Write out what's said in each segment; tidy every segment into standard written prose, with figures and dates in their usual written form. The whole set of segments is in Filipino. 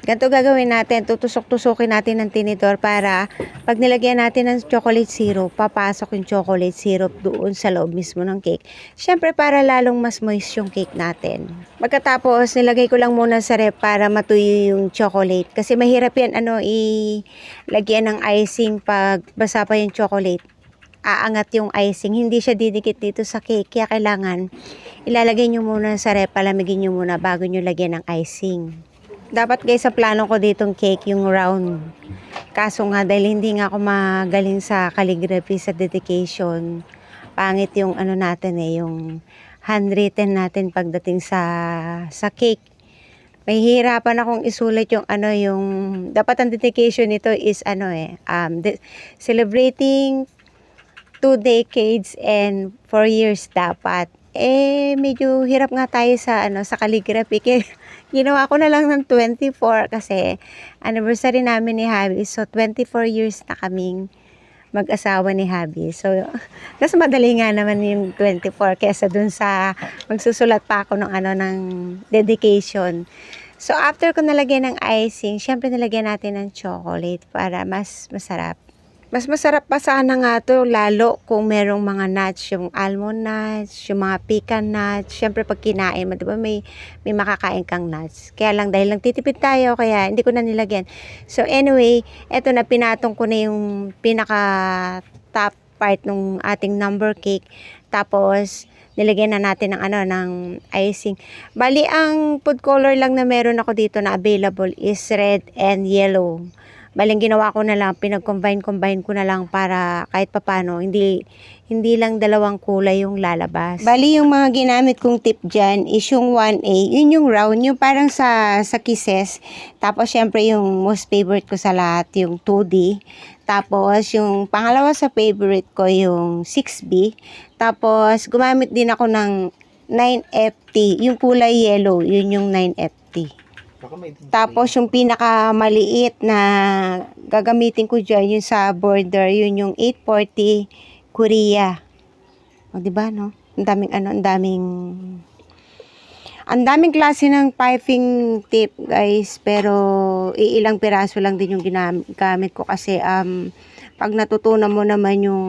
Ganito gagawin natin, tutusok-tusukin natin ng tinidor para pag nilagyan natin ng chocolate syrup, papasok yung chocolate syrup doon sa loob mismo ng cake. Siyempre para lalong mas moist yung cake natin. Pagkatapos, nilagay ko lang muna sa ref para matuyo yung chocolate. Kasi mahirap yan ilagyan ng icing pag basa pa yung chocolate. Aangat yung icing, hindi siya didikit dito sa cake. Kaya kailangan ilalagay nyo muna sa ref, palamigin nyo muna bago nyo lagyan ng icing. Dapat guys, sa plano ko ditong cake yung round. Kaso nga dahil hindi nga ako magaling sa calligraphy, sa dedication, pangit yung natin yung handwritten natin pagdating sa cake. Mahihirapan akong isulat yung yung dapat ang dedication nito is celebrating 2 decades and 4 years dapat. Medyo hirap nga tayo sa calligraphy. Kaya ginawa ko na lang ng 24 kasi anniversary namin ni Habi. So 24 years na kaming mag-asawa ni Habi. So mas madali nga naman yung 24 kesa dun sa magsusulat pa ako ng dedication. So after ko nalagyan ng icing, syempre nalagyan natin ng chocolate para mas masarap. Mas masarap pa sana nga to lalo kung merong mga nuts, yung almond nuts, yung mga pecan nuts. Syempre pag kinain mo, diba may makakain kang nuts. Kaya lang dahil lang titipid tayo, kaya hindi ko na nilagyan. So anyway, eto na, pinatong ko na yung pinaka top part ng ating number cake. Tapos nilagyan na natin ng icing. Bali ang food color lang na meron ako dito na available is red and yellow. Baling ginawa ko na lang, pinag-combine ko na lang para kahit papano, hindi lang dalawang kulay yung lalabas. Bali yung mga ginamit kong tip dyan is yung 1A, yun yung round, yung parang sa kisses. Tapos syempre yung most favorite ko sa lahat, yung 2D. Tapos yung pangalawa sa favorite ko, yung 6B. Tapos gumamit din ako ng 9FT, yung kulay yellow, yun yung 9FT. Tapos yung pinakamaliit na gagamitin ko dyan, yung sa border, yun yung 840 Korea. O diba no? Ang daming klase ng piping tip guys, pero iilang piraso lang din yung ginamit ko kasi pag natutunan mo naman yung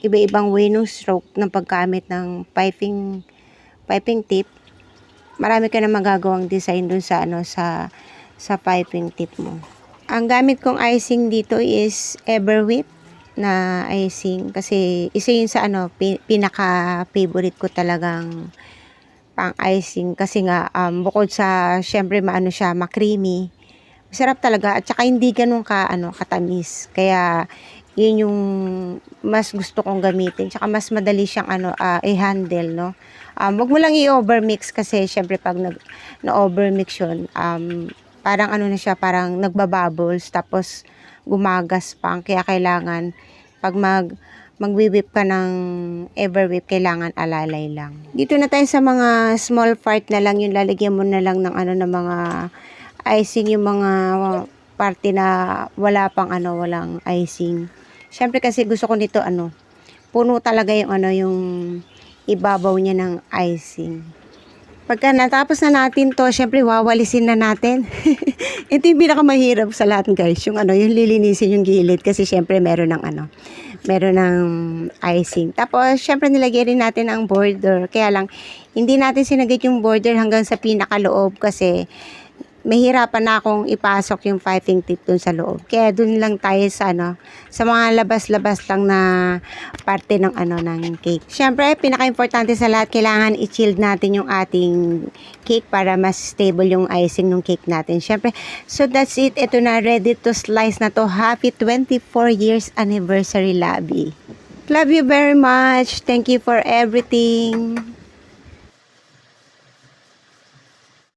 iba-ibang way ng stroke ng paggamit ng piping tip, marami ka na magagawang design dun sa piping tip mo. Ang gamit kong icing dito is Everwhip na icing kasi isa yun sa pinaka favorite ko talagang pang icing kasi nga bukod sa syempre siya ma-creamy, masarap talaga at saka hindi ganun katamis. Kaya yun yung mas gusto kong gamitin. Tsaka mas madali siyang i-handle, no? Wag mo lang i-overmix kasi syempre pag na-overmix yun, parang na siya, parang nagbabubbles tapos gumagaspang. Kaya kailangan pag mag-whip ka ng Everwhip, kailangan alalay lang. Dito na tayo sa mga small part na lang, yung lalagyan mo na lang ng ng mga icing, yung mga parte na walang icing. Syempre kasi gusto ko nito puno talaga yung yung ibabaw niya ng icing. Pagka natapos na natin to, syempre wawalisin na natin. Ito yung pinakamahirap sa lahat guys, yung yung lilinisin yung gilid kasi syempre meron ng icing. Tapos syempre nilagyan rin natin ang border. Kaya lang hindi natin sinagit yung border hanggang sa pinakaloob kasi mahirapan na akong ipasok yung piping tip dun sa loob. Kaya dun lang tayo sa sa mga labas-labas lang na parte ng ng cake. Syempre, pinaka-importante sa lahat, kailangan i-chill natin yung ating cake para mas stable yung icing ng cake natin. Syempre, so that's it. Ito na, ready to slice na to. Happy 24 years anniversary, Labi. Love you very much. Thank you for everything.